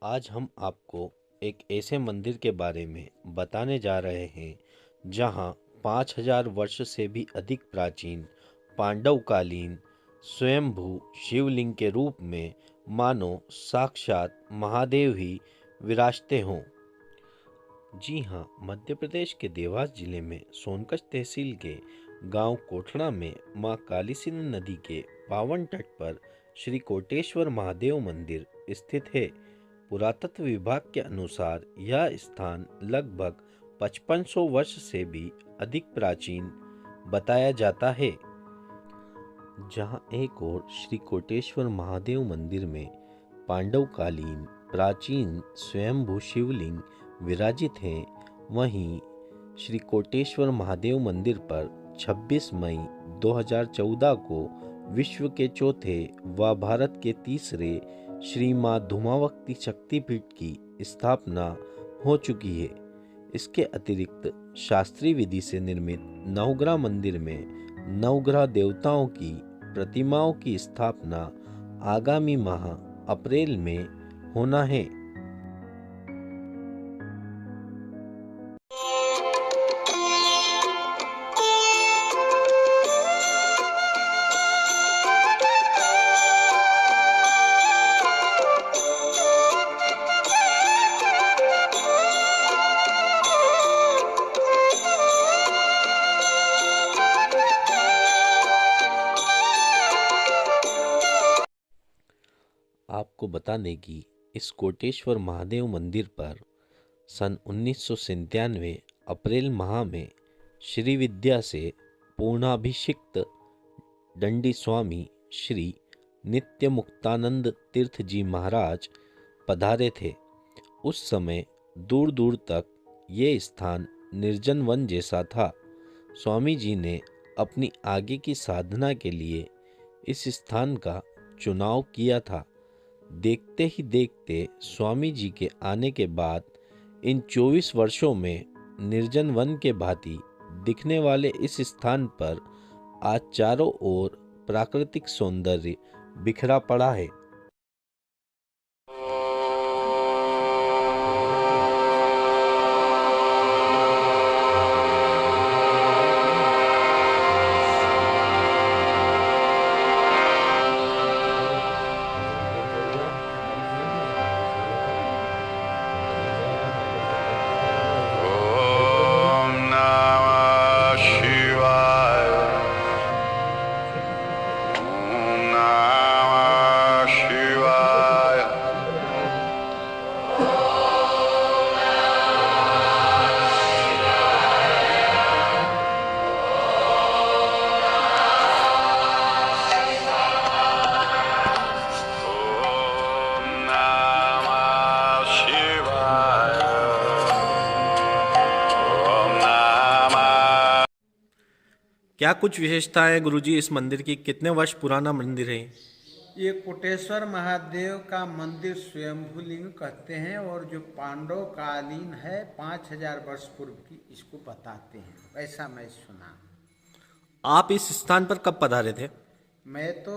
आज हम आपको एक ऐसे मंदिर के बारे में बताने जा रहे हैं जहां 5000 वर्ष से भी अधिक प्राचीन पांडवकालीन स्वयंभू शिवलिंग के रूप में मानो साक्षात महादेव ही विराजते हों। जी हाँ, मध्य प्रदेश के देवास जिले में सोनकच्छ तहसील के गांव कोठड़ा में मां कालीसिंध नदी के पावन तट पर श्री कोटेश्वर महादेव मंदिर स्थित है। पुरातत्व विभाग के अनुसार यह स्थान लगभग 5500 वर्ष से भी अधिक प्राचीन बताया जाता है। जहां एक ओर श्री कोटेश्वर महादेव मंदिर में पांडवकालीन प्राचीन स्वयंभू शिवलिंग विराजित हैं, वहीं श्री कोटेश्वर महादेव मंदिर पर 26 मई 2014 को विश्व के चौथे व भारत के तीसरे श्री मां धूमावती शक्तिपीठ की स्थापना हो चुकी है। इसके अतिरिक्त शास्त्रीय विधि से निर्मित नवग्रह मंदिर में नवग्रह देवताओं की प्रतिमाओं की स्थापना आगामी माह अप्रैल में होना है। आपको बता दें कि इस कोटेश्वर महादेव मंदिर पर सन 1997 अप्रैल माह में श्री विद्या से पूर्णाभिषिक्त दंडी स्वामी श्री नित्य मुक्तानंद तीर्थ जी महाराज पधारे थे। उस समय दूर दूर तक ये स्थान निर्जन वन जैसा था। स्वामी जी ने अपनी आगे की साधना के लिए इस स्थान का चुनाव किया था। देखते ही देखते स्वामी जी के आने के बाद इन 24 वर्षों में निर्जन वन के भांति दिखने वाले इस स्थान पर आज चारों ओर प्राकृतिक सौंदर्य बिखरा पड़ा है। Om Namah Shivaya. Om Namah Shivaya. Om Namah Shivaya. Om Namah. क्या कुछ विशेषताएं हैं गुरुजी इस मंदिर की? कितने वर्ष पुराना मंदिर है? ये कोटेश्वर महादेव का मंदिर स्वयंभू लिंग कहते हैं और जो पांडव कालीन है 5000 वर्ष पूर्व की इसको बताते हैं, ऐसा मैं सुना। आप इस स्थान पर कब पधारे थे? मैं तो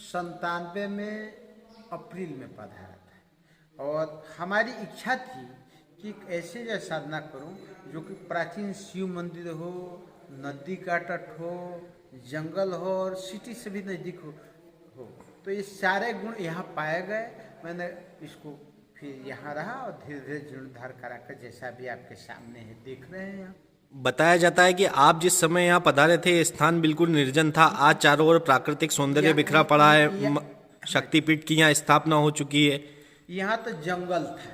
97 में अप्रैल में पधारा था और हमारी इच्छा थी कि एक ऐसे जगह साधना करूं जो कि प्राचीन शिव मंदिर हो, नदी का तट हो, जंगल हो और सिटी से भी नज़दीक हो। तो ये सारे गुण यहाँ पाए गए। मैंने इसको फिर यहाँ रहा और धीरे धीरे जीर्णोद्धार करा कर जैसा भी आपके सामने है देख रहे हैं यहाँ। बताया जाता है कि आप जिस समय यहाँ पधारे थे ये स्थान बिल्कुल निर्जन था। आज चारों ओर प्राकृतिक सौंदर्य बिखरा पड़ा है। शक्तिपीठ की यहाँ स्थापना हो चुकी है। यहाँ तो जंगल था,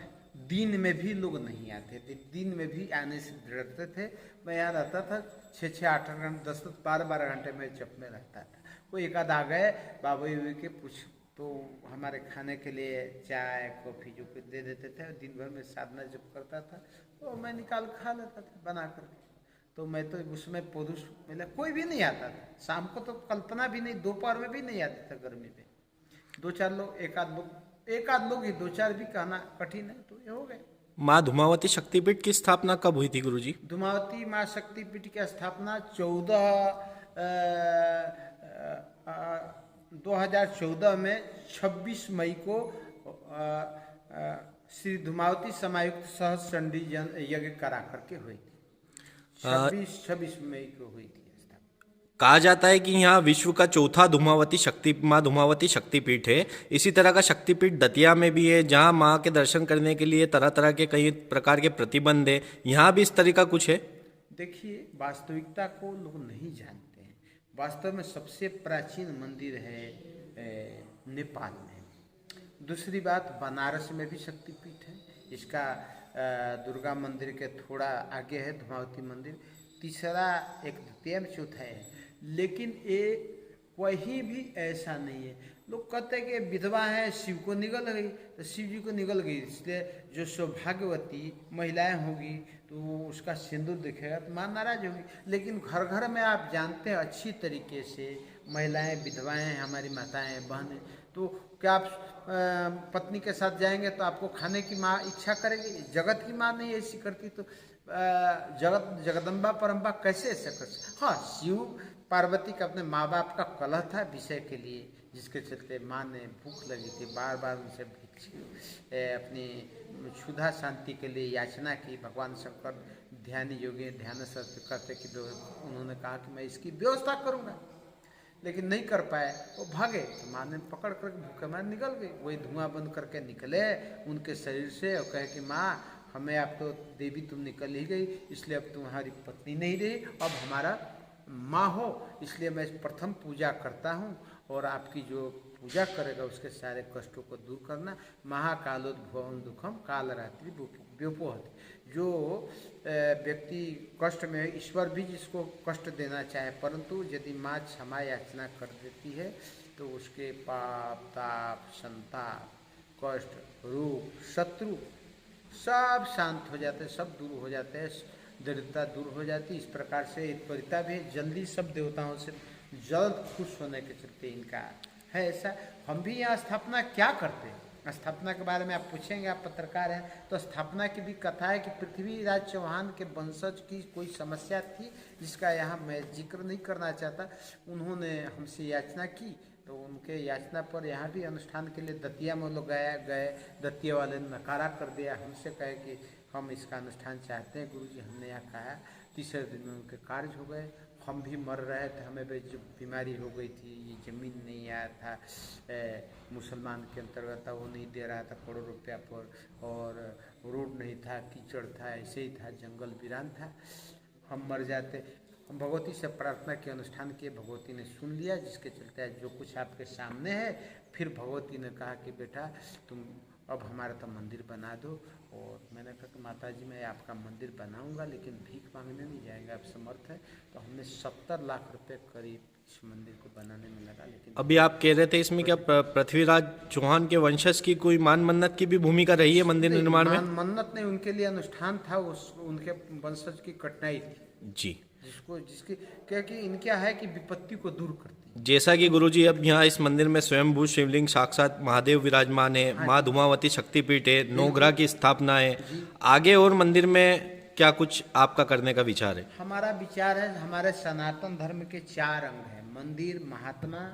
दिन में भी लोग नहीं आते थे, दिन में भी आने से डरते थे। मैं यहाँ रहता था 6-6, 8-8 घंटे, 10-10, 12-12 घंटे में चुप में रहता था। कोई एक आध आ गए बाबू के पूछ तो हमारे खाने के लिए चाय कॉफ़ी जो कुछ दे देते थे। दिन भर में साधना जब करता था तो मैं निकाल खा लेता था बना करके। तो मैं तो उसमें पुरुष मिला कोई भी नहीं आता था। शाम को तो कल्पना भी नहीं, दोपहर में भी नहीं आते थे गर्मी में। 2-4 लोग, एक आध लोग ही, 2-4 भी कहना कठिन है। तो ये हो गए। माँ धूमावती शक्तिपीठ की स्थापना कब हुई थी गुरुजी? धूमावती माँ शक्तिपीठ की स्थापना 2014 में 26 मई को श्री धूमावती समायुक्त सहज चंडी यज्ञ करा करके हुई थी। 26 मई को हुई थी। कहा जाता है कि यहाँ विश्व का चौथा माँ धूमावती शक्तिपीठ है। इसी तरह का शक्तिपीठ दतिया में भी है, जहाँ माँ के दर्शन करने के लिए तरह तरह के कई प्रकार के प्रतिबंध है। यहाँ भी इस तरह का कुछ है। देखिए, वास्तविकता को लोग नहीं जानते हैं। वास्तव में सबसे प्राचीन मंदिर है नेपाल में। दूसरी बात, बनारस में भी शक्तिपीठ है। इसका दुर्गा मंदिर के थोड़ा आगे है धूमावती मंदिर। तीसरा एक द्वितीय में चौथा है, लेकिन ये कहीं भी ऐसा नहीं है। लोग कहते हैं कि विधवा है, शिव को निगल गई, तो शिव जी को निगल गई, इसलिए जो सौभाग्यवती महिलाएं होगी तो उसका सिंदूर दिखेगा तो मां नाराज होगी। लेकिन घर घर में आप जानते हैं अच्छी तरीके से महिलाएं विधवाएं हैं, हमारी माताएं बहनें, तो क्या आप पत्नी के साथ जाएंगे तो आपको खाने की माँ इच्छा करेगी? जगत की माँ नहीं ऐसी करती, तो जगदम्बा परम्बा कैसे ऐसा कर सकते? हाँ, शिव पार्वती का अपने माँ बाप का कलह था विषय के लिए, जिसके चलते माँ ने भूख लगी थी, बार बार उनसे अपनी क्षुधा शांति के लिए याचना की। भगवान शंकर ध्यानी योगी ध्यान करते कि उन्होंने कहा कि मैं इसकी व्यवस्था करूँगा, लेकिन नहीं कर पाए, वो भागे, तो माँ ने पकड़ कर भूखे मार निकल गई। वही धुआं बंद करके निकले उनके शरीर से और कहे कि माँ, हमें आप तो देवी तुम निकल ही गई, इसलिए अब तुम्हारी पत्नी नहीं रही, अब हमारा माँ हो, इसलिए मैं प्रथम पूजा करता हूँ और आपकी जो पूजा करेगा उसके सारे कष्टों को दूर करना। महाकालोद्भवम दुखम काल रात्रि व्योपोहति। जो व्यक्ति कष्ट में है, ईश्वर भी जिसको कष्ट देना चाहे, परंतु यदि माँ क्षमा याचना कर देती है तो उसके पाप ताप संताप कष्ट रोग शत्रु सब शांत हो जाते हैं, सब दूर हो जाते हैं, दरिद्रता दूर हो जाती है। इस प्रकार से त्वरिता भी जल्दी सब देवताओं से जल्द खुश होने के चलते इनका है ऐसा। हम भी यहाँ स्थापना क्या करते हैं, स्थापना के बारे में आप पूछेंगे, आप पत्रकार हैं, तो स्थापना की भी कथा है कि पृथ्वीराज चौहान के वंशज की कोई समस्या थी जिसका यहाँ मैं जिक्र नहीं करना चाहता। उन्होंने हमसे याचना की, तो उनके याचना पर यहाँ भी अनुष्ठान के लिए दतिया में लोग गए। दतिया वाले ने नकारा कर दिया, हमसे कहे कि हम इसका अनुष्ठान चाहते हैं गुरुजी। हमने यहाँ कहा, तीसरे दिन में उनके कार्य हो गए। हम भी मर रहे थे, हमें भी जो बीमारी हो गई थी, ये ज़मीन नहीं आया था, मुसलमान के अंतर्गत था, वो नहीं दे रहा था करोड़ रुपया पर, और रोड नहीं था, कीचड़ था, ऐसे ही था, जंगल वीरान था, हम मर जाते। हम भगवती से प्रार्थना के अनुष्ठान किए, भगवती ने सुन लिया, जिसके चलते जो कुछ आपके सामने है। फिर भगवती ने कहा कि बेटा तुम अब हमारा तो मंदिर बना दो। और मैंने कहा कि माता जी मैं आपका मंदिर बनाऊंगा, लेकिन भीख मांगने नहीं जाएगा, आप समर्थ है। तो हमने 70 लाख रुपए करीब इस मंदिर को बनाने में लगा। लेकिन अभी आप कह रहे थे इसमें क्या पृथ्वीराज चौहान के वंशज की कोई मान मन्नत की भी भूमिका रही है मंदिर निर्माण में? मान मन्नत नहीं, उनके लिए अनुष्ठान था, उनके वंशज की कठिनाई थी जी, जिसकी क्या कि इनका है कि विपत्ति को दूर करती है। जैसा कि गुरुजी अब यहाँ इस मंदिर में स्वयंभू शिवलिंग साक्षात महादेव विराजमान है, माँ धूमावती शक्तिपीठ है, 9 ग्रह की स्थापना है, आगे और मंदिर में क्या कुछ आपका करने का विचार है? हमारा विचार है, हमारे सनातन धर्म के 4 अंग हैं, मंदिर, महात्मा,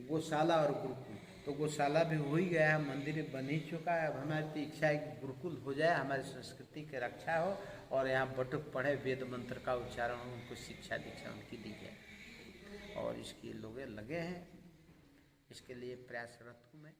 गौशाला और गुरुकुल। तो गौशाला भी हो ही गया है, मंदिर बन ही चुका है। अब हमारी तो इच्छा है कि गुरुकुल हो जाए, हमारी संस्कृति की रक्षा हो और यहाँ बटुक पढ़े, वेद मंत्र का उच्चारण हो, उनको शिक्षा दीक्षा उनकी दी जाए। और इसके लोग लगे हैं, इसके लिए प्रयासरत हूँ मैं।